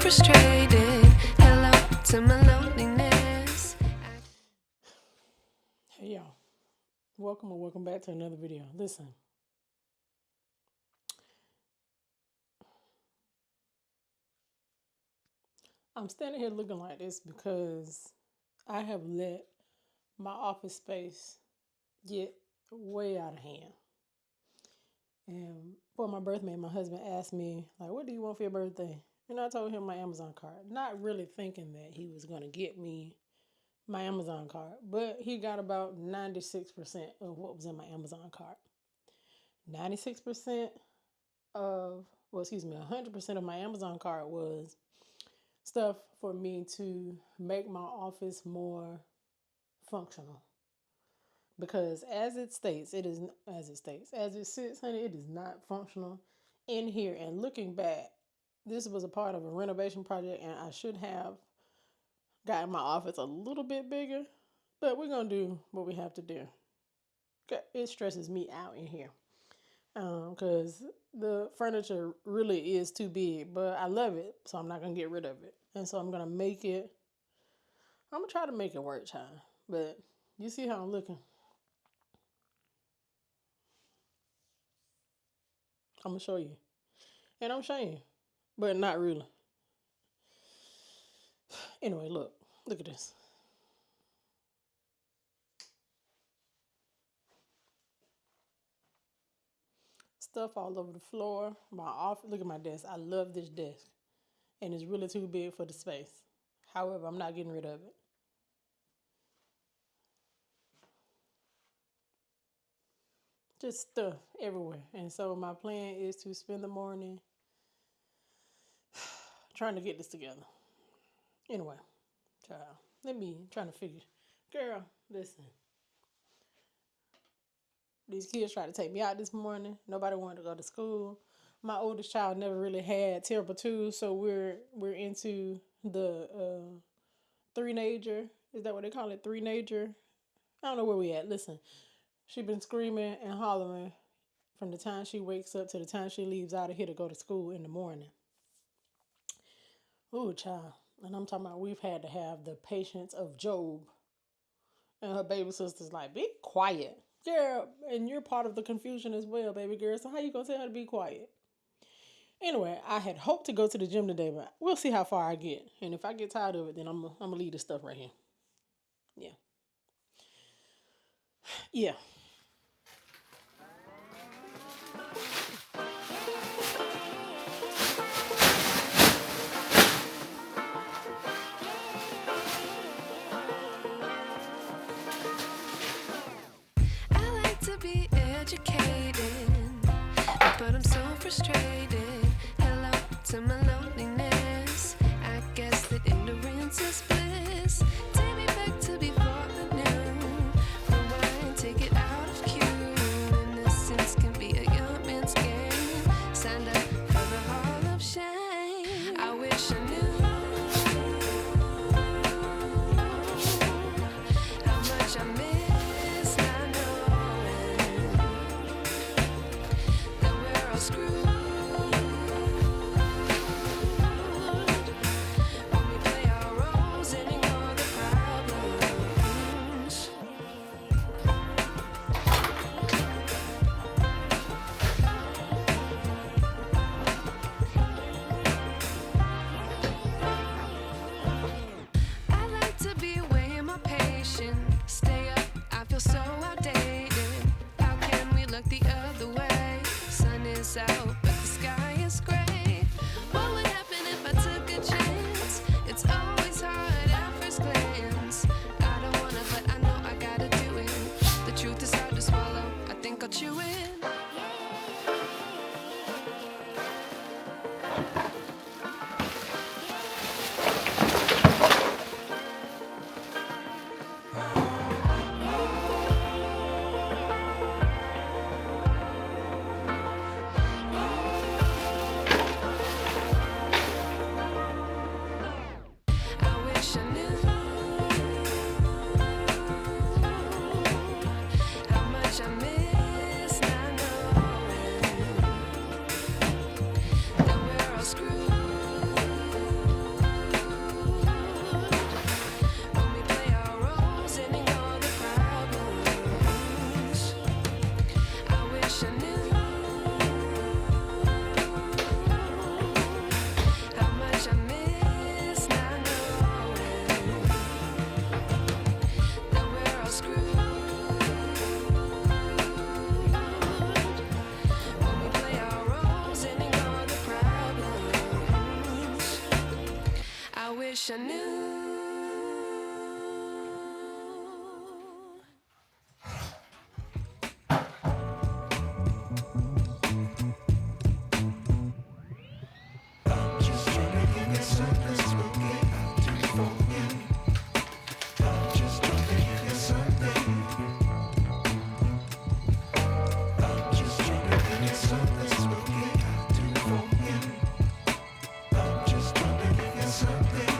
frustrated. Hello to my loneliness. Hey y'all, welcome back to another video. Listen, I'm standing here looking like this because I have let my office space get way out of hand. And for my birthday, my husband asked me, like, what do you want for your birthday? And I told him my Amazon card, not really thinking that he was going to get me my Amazon card, but he got about 96% of what was in my Amazon card. 96% of, 100% of my Amazon card was stuff for me to make my office more functional. Because as it sits, honey, it is not functional in here. And looking back, this was a part of a renovation project, and I should have gotten my office a little bit bigger, but we're going to do what we have to do. It stresses me out in here because the furniture really is too big, but I love it, so I'm not going to get rid of it. And so I'm going to try to make it work, child. But you see how I'm looking. I'm going to show you. And I'm showing you, but not really. Anyway, look at this. Stuff all over the floor. My office. Look at my desk. I love this desk, and it's really too big for the space. However, I'm not getting rid of it. Just stuff everywhere. And so my plan is to spend the morning trying to get this together. Anyway, child, trying to figure. Girl, listen. These kids tried to take me out this morning. Nobody wanted to go to school. My oldest child never really had terrible twos, so we're into the three-nager. Is that what they call it? Three-nager? I don't know where we at. Listen, she been screaming and hollering from the time she wakes up to the time she leaves out of here to go to school in the morning. Ooh, child. And I'm talking about we've had to have the patience of Job. And her baby sister's like, be quiet. Girl, and you're part of the confusion as well, baby girl. So how you gonna tell her to be quiet? Anyway, I had hoped to go to the gym today, but we'll see how far I get. And if I get tired of it, then I'm gonna leave this stuff right here. Yeah. I like to be educated, but I'm so frustrated. Hello to my loneliness. I guess that ignorance is bliss. Take me back to before I knew. Rewind, take it out. Just trying to give you something spooky to forget. Just trying to give you something. Just trying to give you something spooky to forget. Just trying to give you something.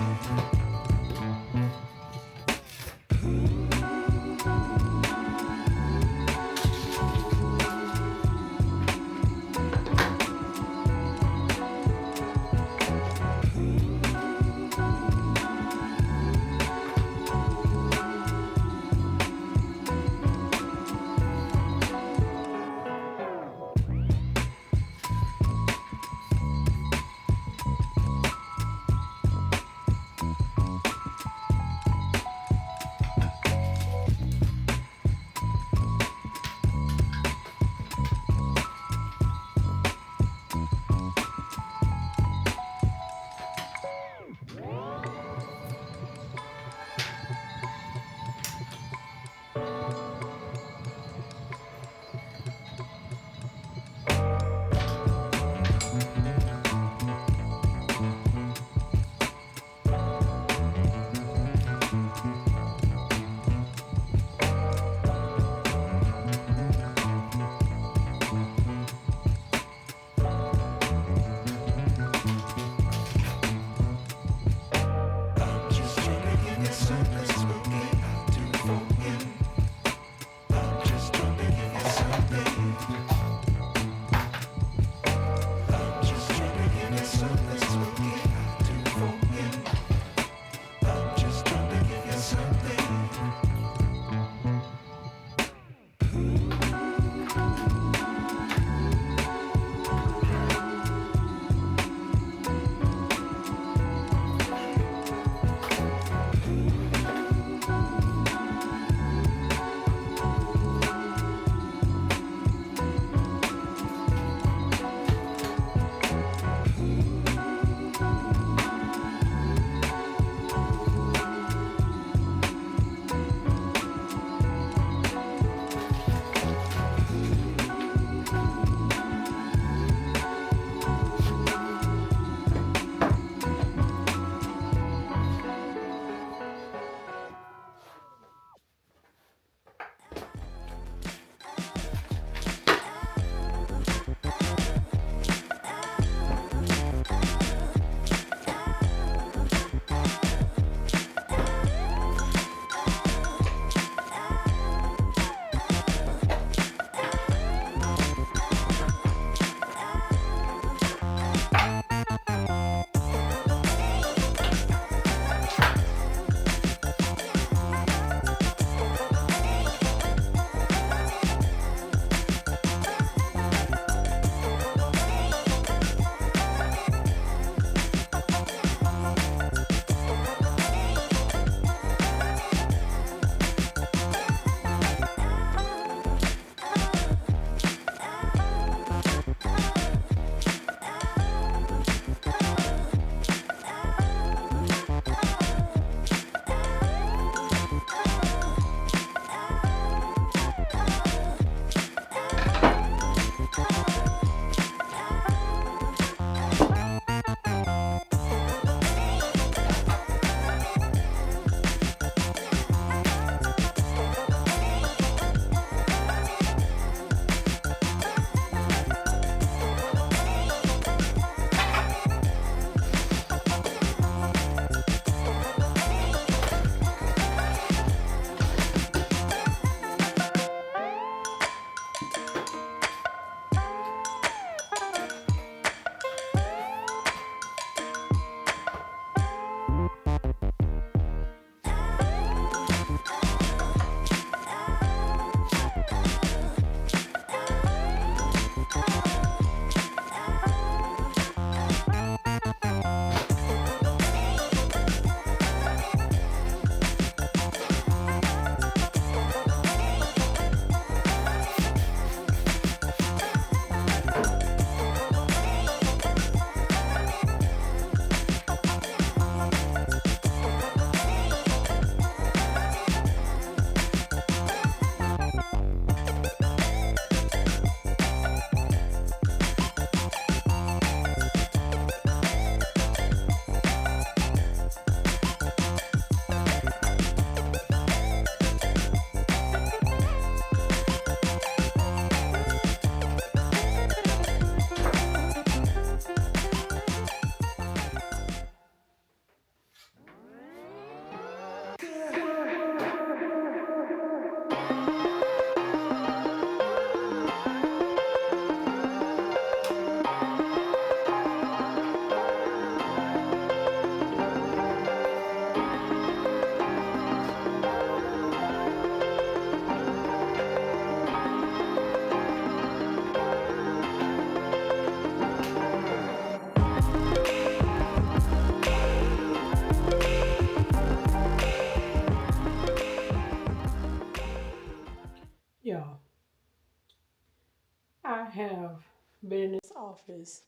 been in this office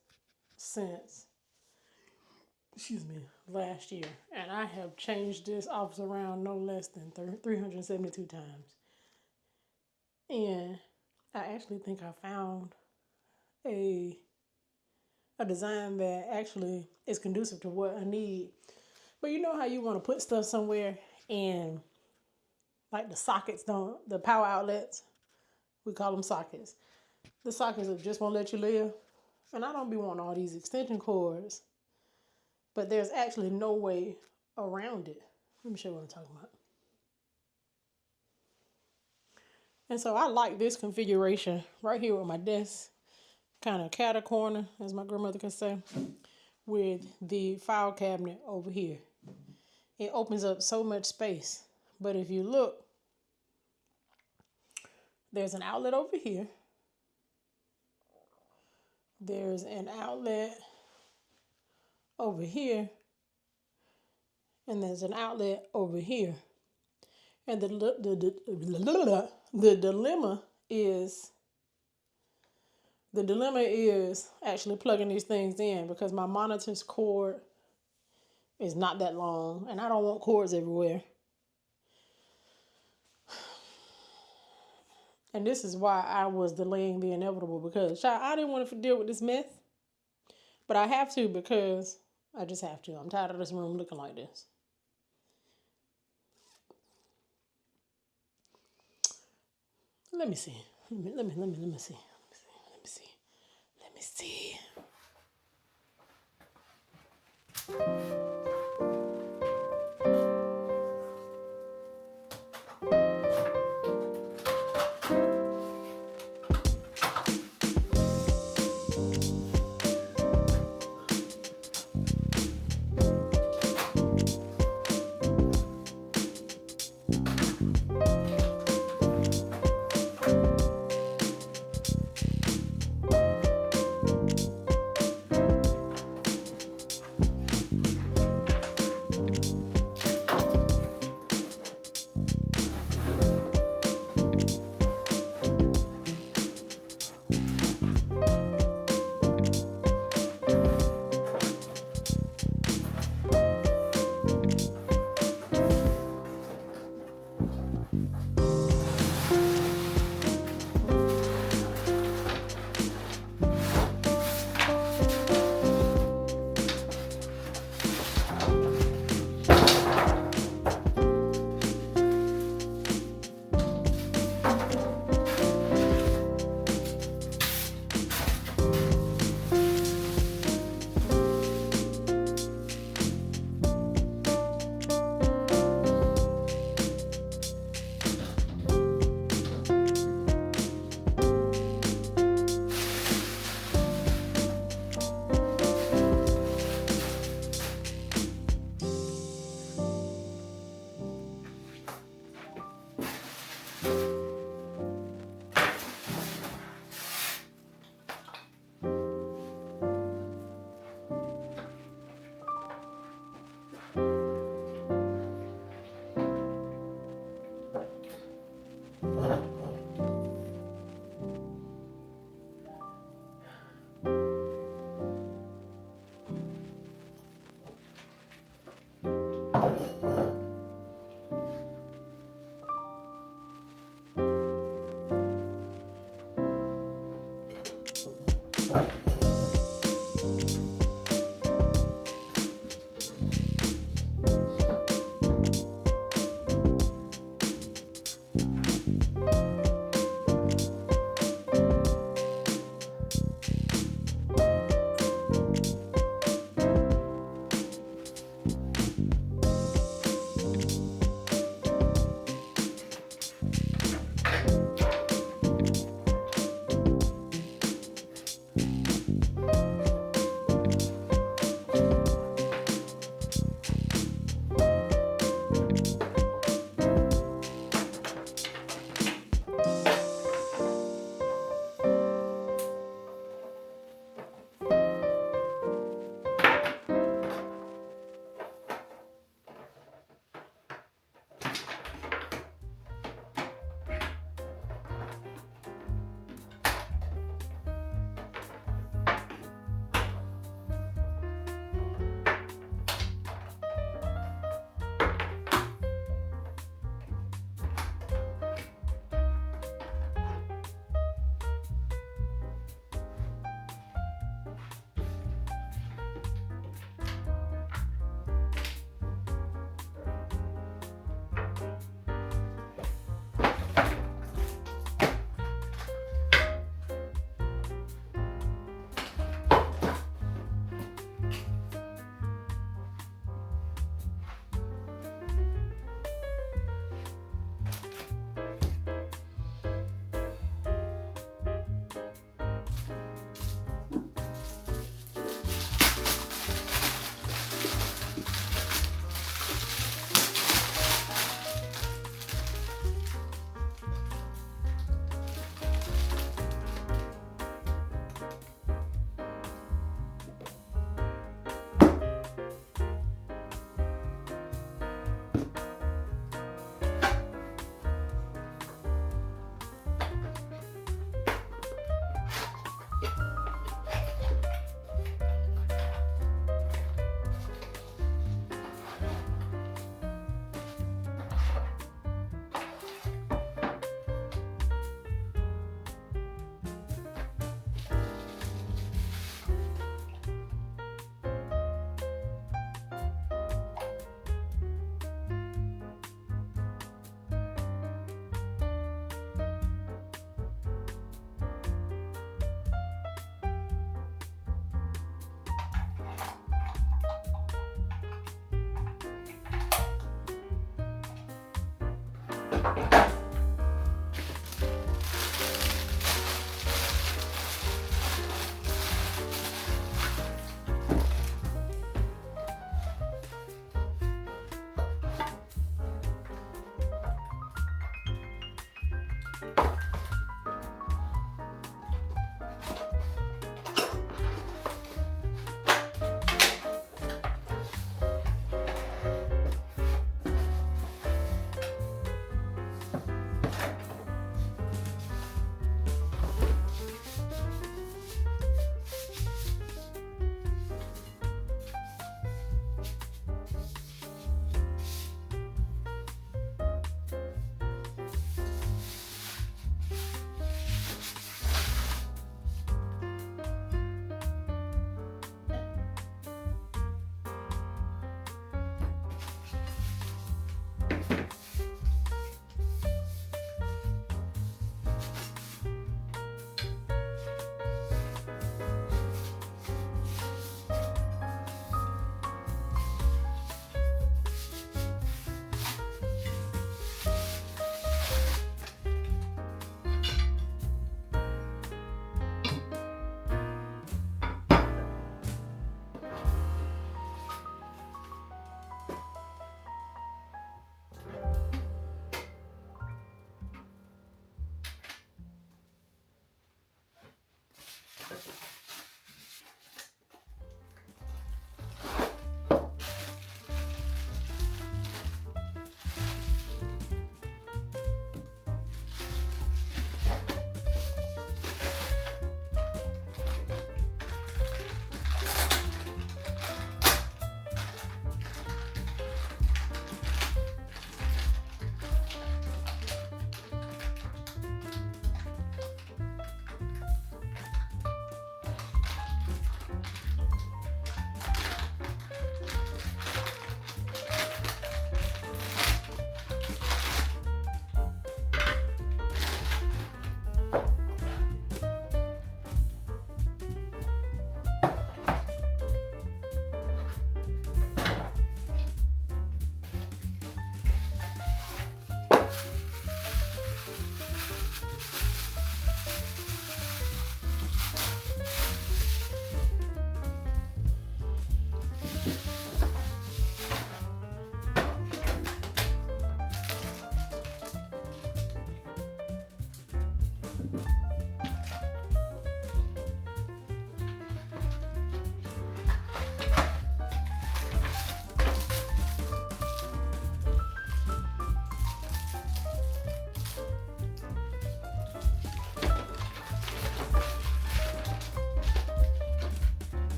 since, last year. And I have changed this office around no less than 372 times. And I actually think I found a design that actually is conducive to what I need. But you know how you want to put stuff somewhere and like the sockets the power outlets, we call them sockets. The sockets that just won't let you live. And I don't be wanting all these extension cords, but there's actually no way around it. Let me show you what I'm talking about. And so I like this configuration right here with my desk, kind of cat corner, as my grandmother could say, with the file cabinet over here. It opens up so much space. But if you look, there's an outlet over here. There's an outlet over here. And there's an outlet over here. And the dilemma is actually plugging these things in, because my monitor's cord is not that long and I don't want cords everywhere. And this is why I was delaying the inevitable, because I didn't want to deal with this mess. But I have to, because I just have to. I'm tired of this room looking like this. Let me see. Let me see. Let me see.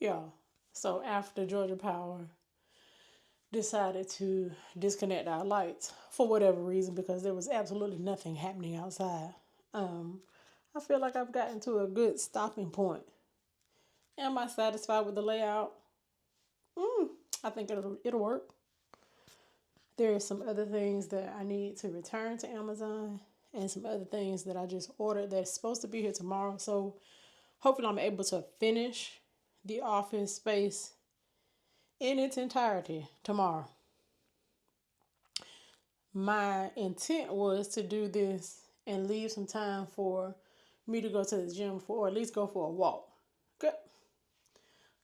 Yeah. So after Georgia Power decided to disconnect our lights for whatever reason because there was absolutely nothing happening outside. Um, I feel like I've gotten to a good stopping point. Am I satisfied with the layout? Mm, I think it'll work. There are some other things that I need to return to Amazon and some other things that I just ordered that's supposed to be here tomorrow. So hopefully I'm able to finish the office space in its entirety tomorrow. My intent was to do this and leave some time for me to go to the gym for, or at least go for a walk. Good.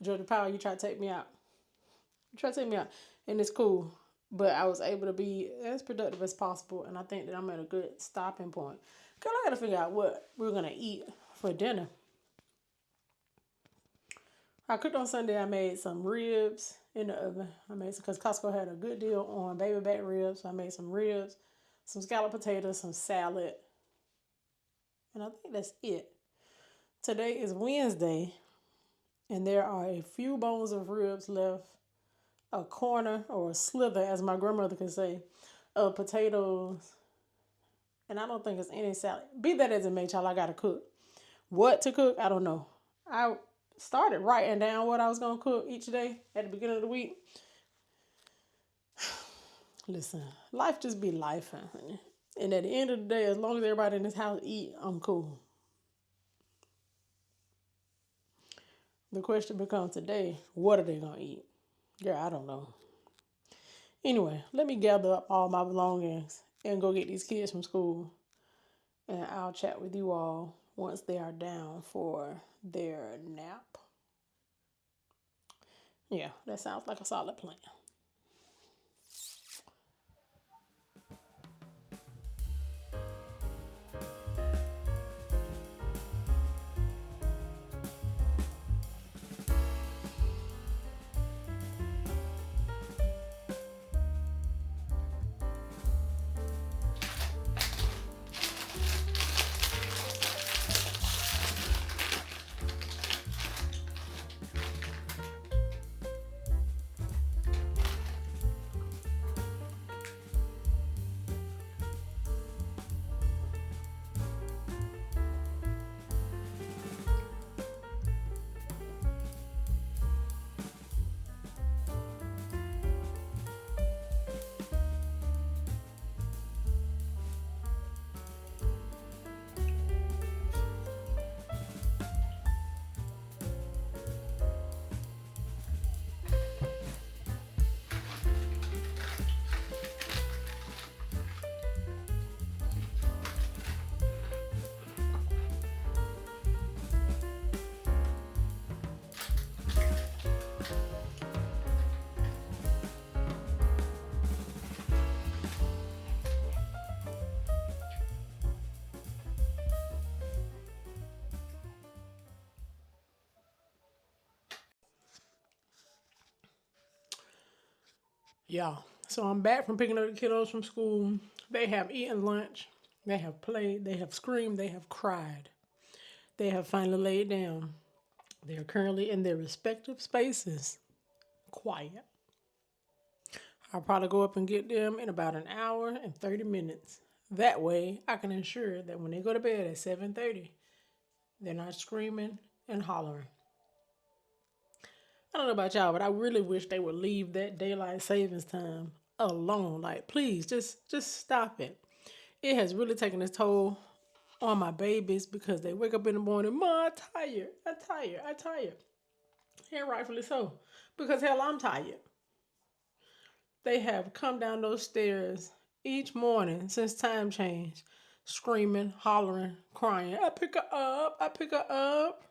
Georgia Power, you try to take me out. You try to take me out. And it's cool. But I was able to be as productive as possible. And I think that I'm at a good stopping point. Because I got to figure out what we're going to eat for dinner. I cooked on Sunday. I made some ribs in the oven. I made some, because Costco had a good deal on baby back ribs. So I made some ribs, some scalloped potatoes, some salad. And I think that's it. Today is Wednesday. And there are a few bones of ribs left, a corner or a slither, as my grandmother could say, of potatoes. And I don't think it's any salad. Be that as it may, child, I got to cook. What to cook, I don't know. I started writing down what I was going to cook each day at the beginning of the week. Listen, life just be life, honey. And at the end of the day, as long as everybody in this house eat, I'm cool. The question becomes today, what are they going to eat? Girl, I don't know. Anyway, let me gather up all my belongings and go get these kids from school. And I'll chat with you all once they are down for their nap. Yeah, that sounds like a solid plan. Yeah. So I'm back from picking up the kiddos from school. They have eaten lunch. They have played. They have screamed. They have cried. They have finally laid down. They are currently in their respective spaces, quiet. I'll probably go up and get them in about an hour and 30 minutes. That way, I can ensure that when they go to bed at 7:30, they're not screaming and hollering. I don't know about y'all, but I really wish they would leave that daylight savings time alone. Like, please, just stop it. It has really taken its toll on my babies because they wake up in the morning, Mom, I'm tired, I'm tired, I'm tired. And rightfully so, because hell, I'm tired. They have come down those stairs each morning since time change, screaming, hollering, crying. I pick her up, I pick her up.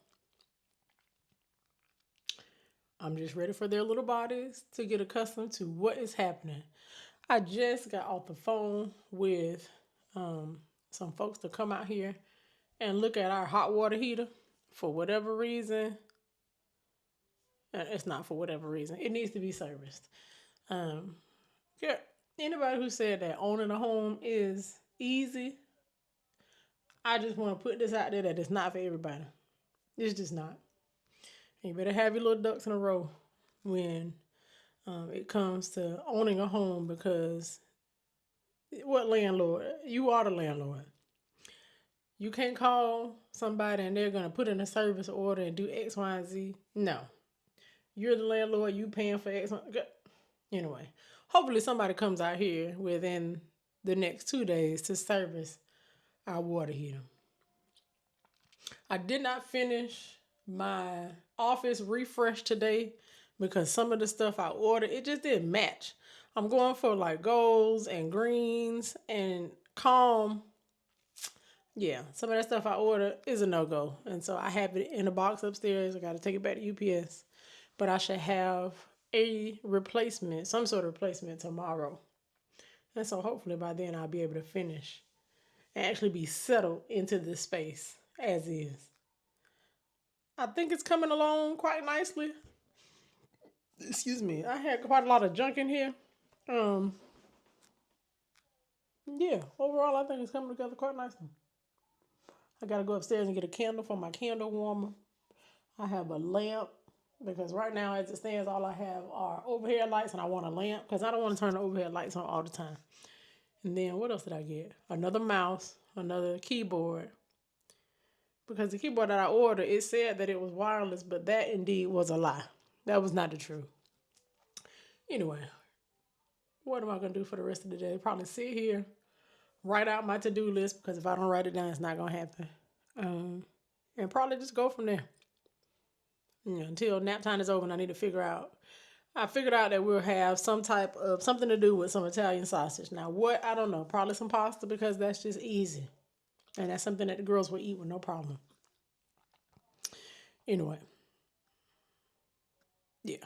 I'm just ready for their little bodies to get accustomed to what is happening. I just got off the phone with some folks to come out here and look at our hot water heater. For whatever reason, it's not for whatever reason, it needs to be serviced. Um, yeah, anybody who said that owning a home is easy, I just want to put this out there that it's not for everybody. It's just not. You better have your little ducks in a row when it comes to owning a home, because what landlord? You are the landlord. You can't call somebody and they're going to put in a service order and do X, Y, and Z. No. You're the landlord. You paying for X. Anyway, hopefully somebody comes out here within the next 2 days to service our water heater. I did not finish my office refresh today because some of the stuff I ordered, it just didn't match. I'm going for like golds and greens and calm. Yeah, some of that stuff I ordered is a no-go. And so I have it in a box upstairs. I got to take it back to UPS. But I should have a replacement, some sort of replacement tomorrow. And so hopefully by then I'll be able to finish and actually be settled into this space as is. I think it's coming along quite nicely. Excuse me. I had quite a lot of junk in here. Yeah, overall I think it's coming together quite nicely. I gotta go upstairs and get a candle for my candle warmer. I have a lamp because right now, as it stands, all I have are overhead lights, and I want a lamp because I don't want to turn the overhead lights on all the time. And then what else did I get? Another mouse, another keyboard. Because the keyboard that I ordered, it said that it was wireless, but that indeed was a lie. That was not the truth. Anyway, what am I going to do for the rest of the day? Probably sit here, write out my to-do list, because if I don't write it down, it's not going to happen. And probably just go from there. Until nap time is over and I need to figure out. I figured out that we'll have some type of something to do with some Italian sausage. Now, what? I don't know. Probably some pasta because that's just easy. And that's something that the girls will eat with no problem. Anyway. Yeah.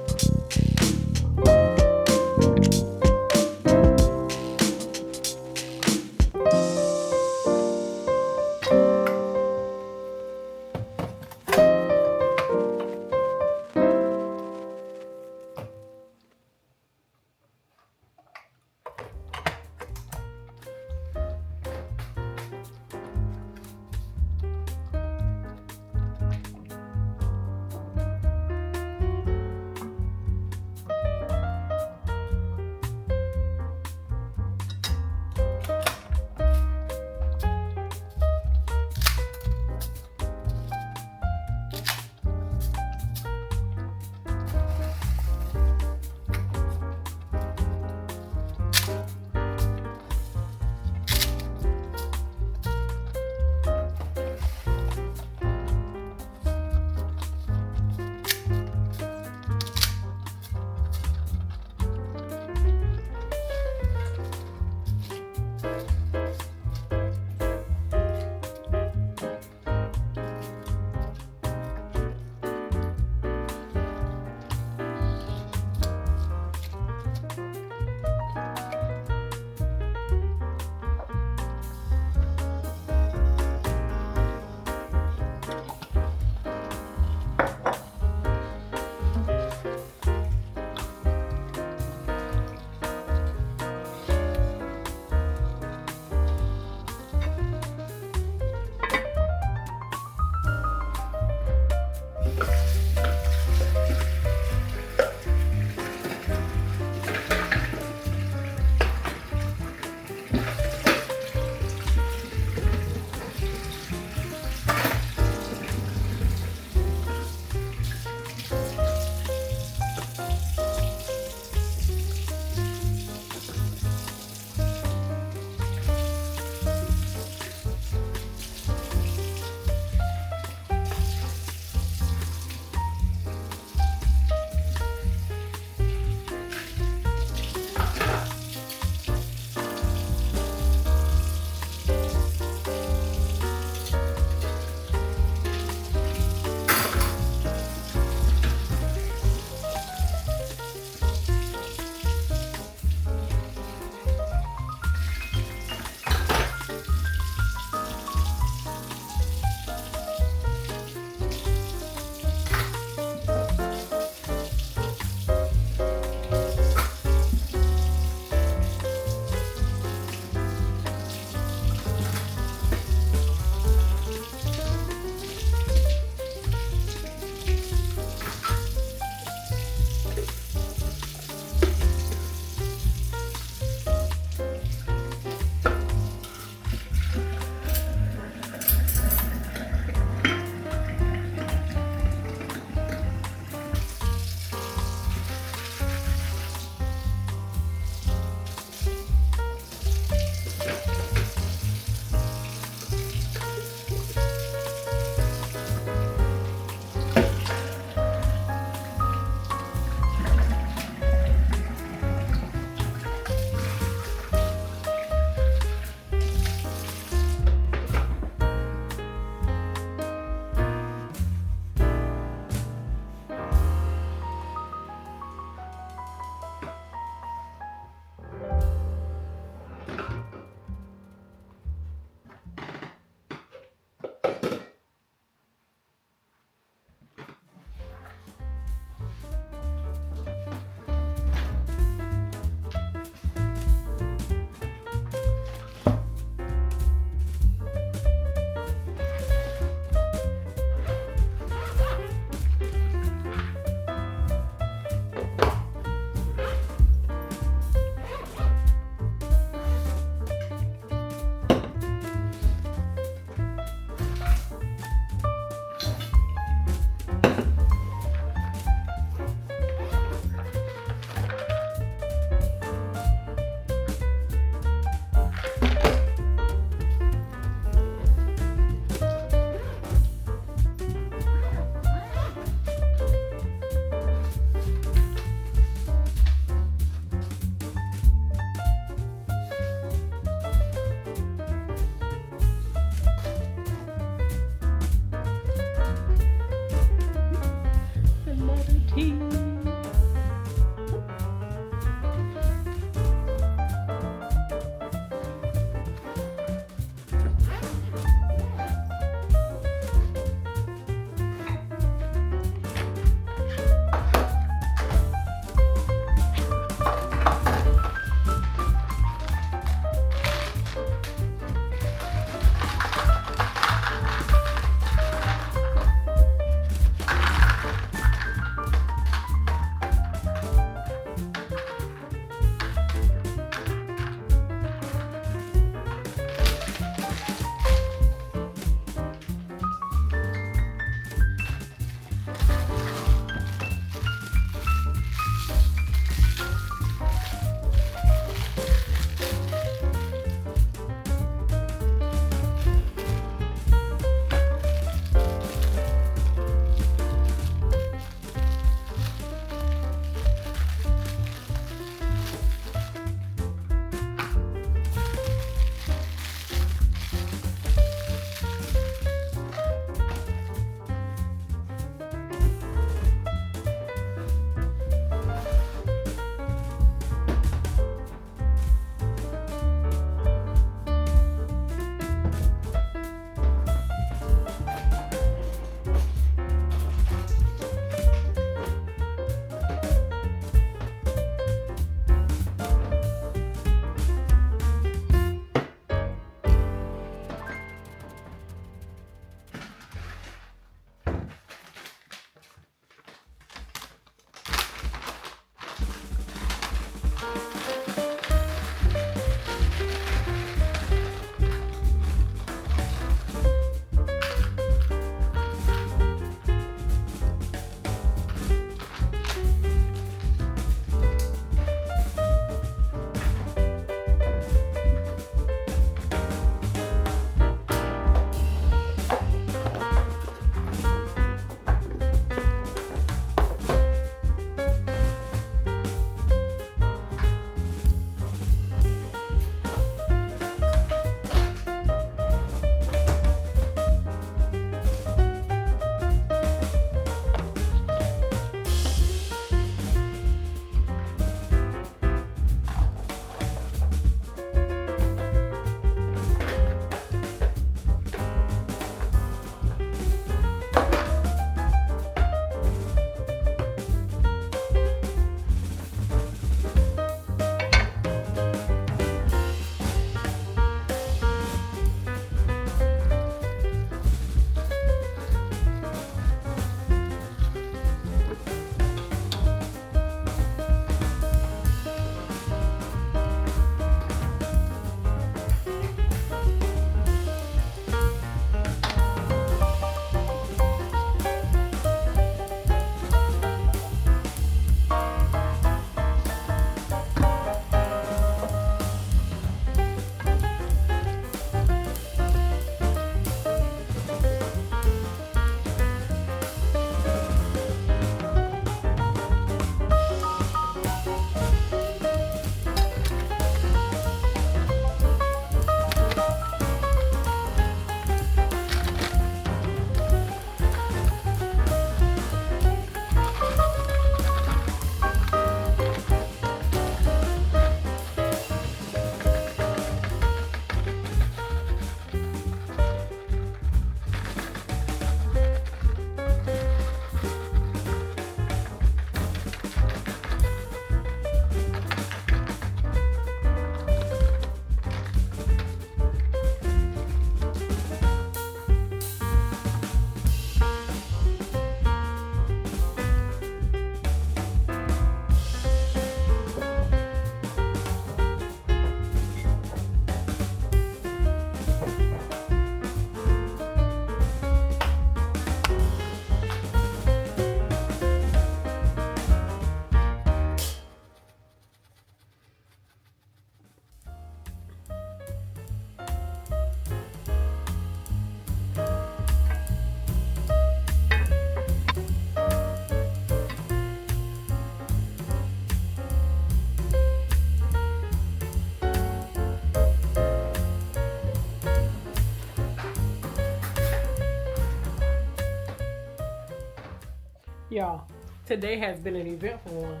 Y'all, today has been an eventful one,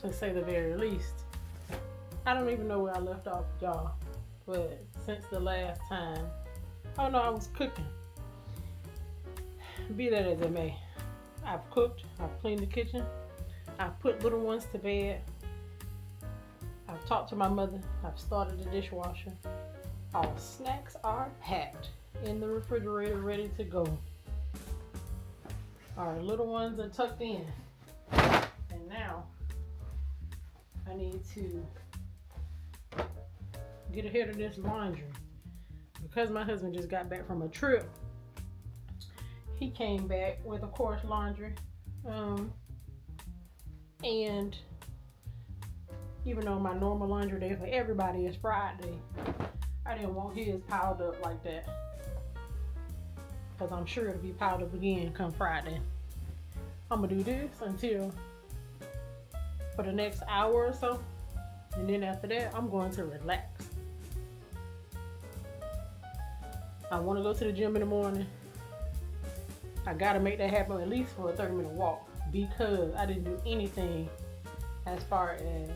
to say the very least. I don't even know where I left off, y'all, but since the last time, oh no, I was cooking. Be that as it may, I've cooked, I've cleaned the kitchen, I've put little ones to bed, I've talked to my mother, I've started the dishwasher. All snacks are packed in the refrigerator, ready to go. Our little ones are tucked in. And now I need to get ahead of this laundry. Because my husband just got back from a trip, he came back with, of course, laundry. And even though my normal laundry day for everybody is Friday, I didn't want his piled up like that, because I'm sure it'll be piled up again come Friday. I'm gonna do this until for the next hour or so, and then after that I'm going to relax. I want to go to the gym in the morning. I gotta make that happen, at least for a 30-minute walk, because I didn't do anything as far as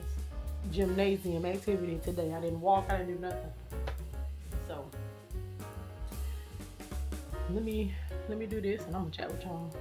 gymnasium activity today. I didn't walk, I didn't do nothing. So let me do this, and I'm gonna chat with y'all tomorrow.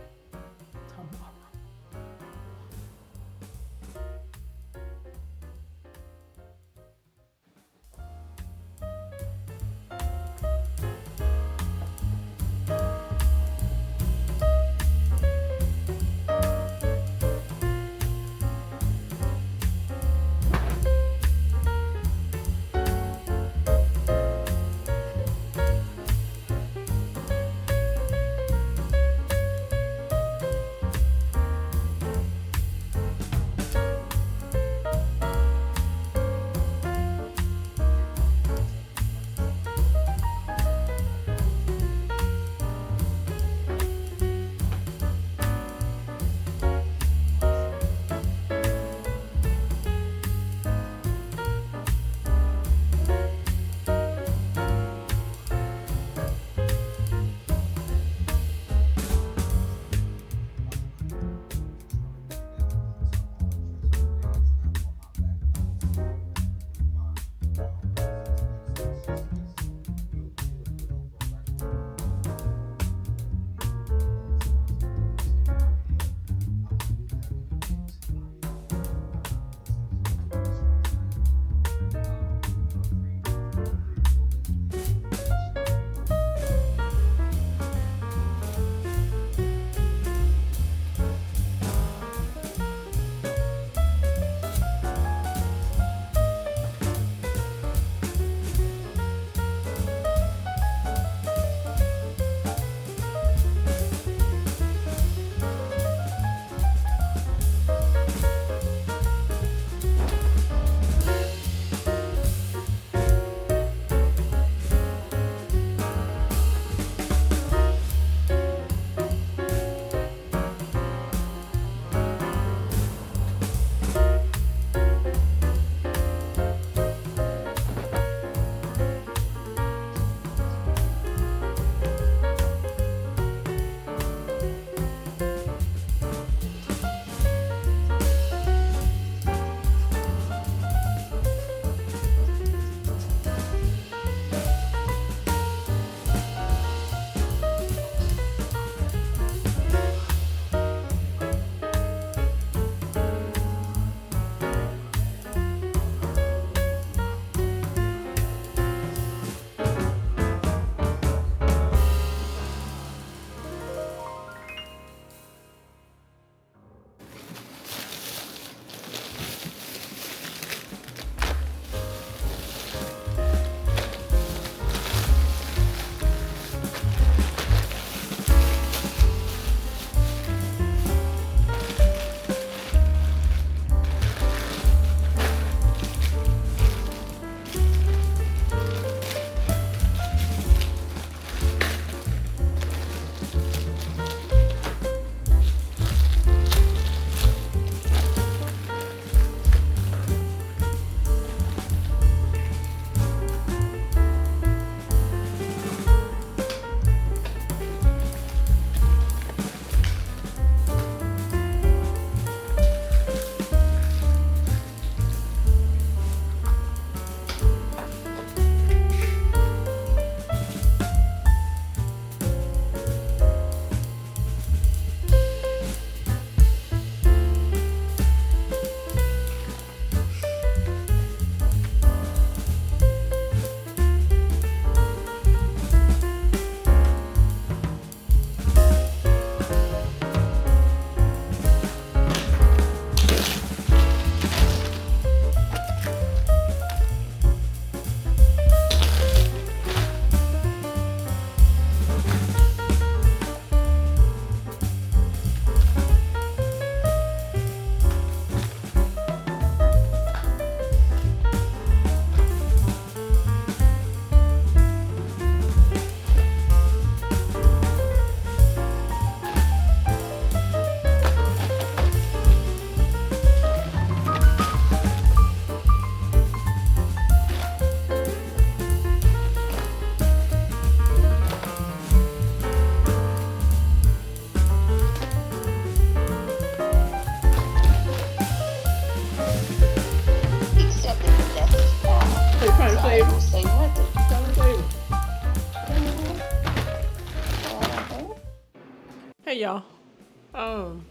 Hey y'all.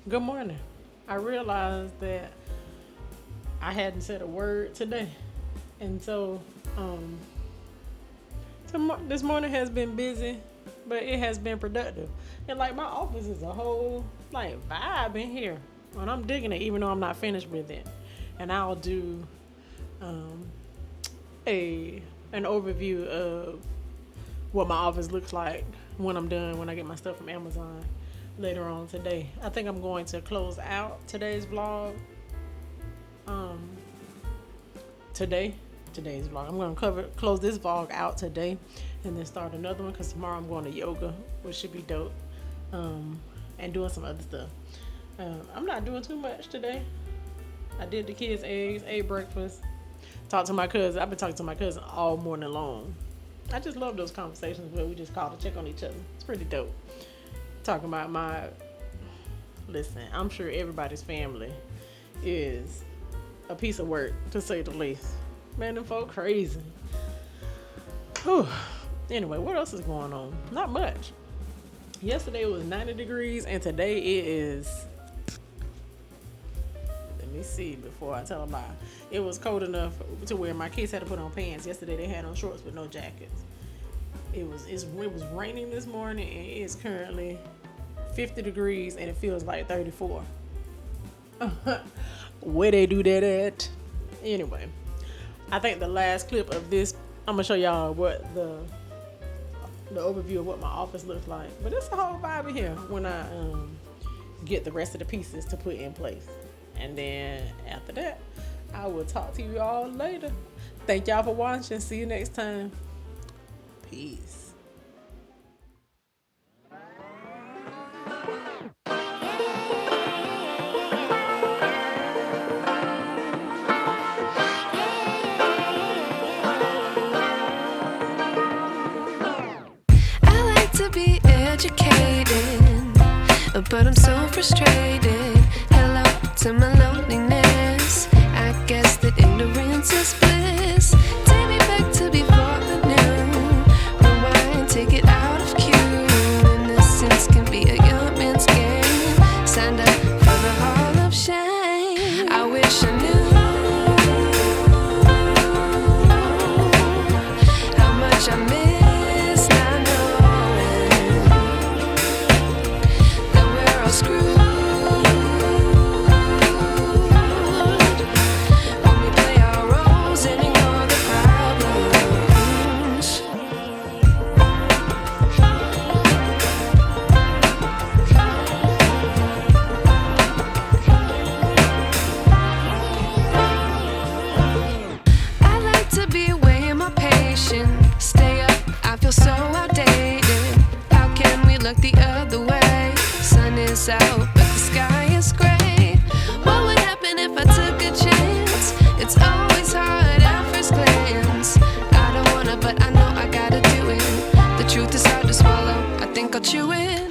Good morning. I realized that I hadn't said a word today. And so this morning has been busy, but it has been productive. And like my office is a whole like vibe in here. And I'm digging it even though I'm not finished with it. And I'll do um a an overview of what my office looks like when I'm done, when I get my stuff from Amazon later on today. I think I'm going to close out today's vlog. Today's vlog. I'm going to close this vlog out today and then start another one because tomorrow I'm going to yoga, which should be dope. And doing some other stuff. I'm not doing too much today. I did the kids' eggs, ate breakfast, talked to my cousin. I've been talking to my cousin all morning long. I just love those conversations where we just call to check on each other. It's pretty dope. Talking about listen, I'm sure everybody's family is a piece of work, to say the least. Man, them folk crazy. Whew. Anyway, what else is going on? Not much. Yesterday it was 90 degrees, and today it is, let me see before I tell a lie. It was cold enough to where my kids had to put on pants. Yesterday they had on shorts with no jackets. It was raining this morning, and it's currently 50 degrees, and it feels like 34. Where they do that at? Anyway, I think the last clip of this, I'm gonna show y'all what the overview of what my office looks like. But it's a whole vibe in here when I get the rest of the pieces to put in place. And then after that, I will talk to you all later. Thank y'all for watching. See you next time. Peace. I like to be educated, but I'm so frustrated. Hello to my loneliness. I guess that ignorance is bliss. Take me back to before I knew. Rewind, take it out of cue. Innocence can be a young man's game. Signed up for the hall of shame. I wish I knew how much I miss not knowing that we're all screwed when we play our roles and ignore the problems. I like to be weighing my patience. Stay up, I feel so outdated. How can we look the other way? Sun is out, but the sky is gray. What would happen if I took a chance? It's always hard at first glance. I don't wanna, but I know I gotta do it. The truth is hard to swallow. I think I'll chew it.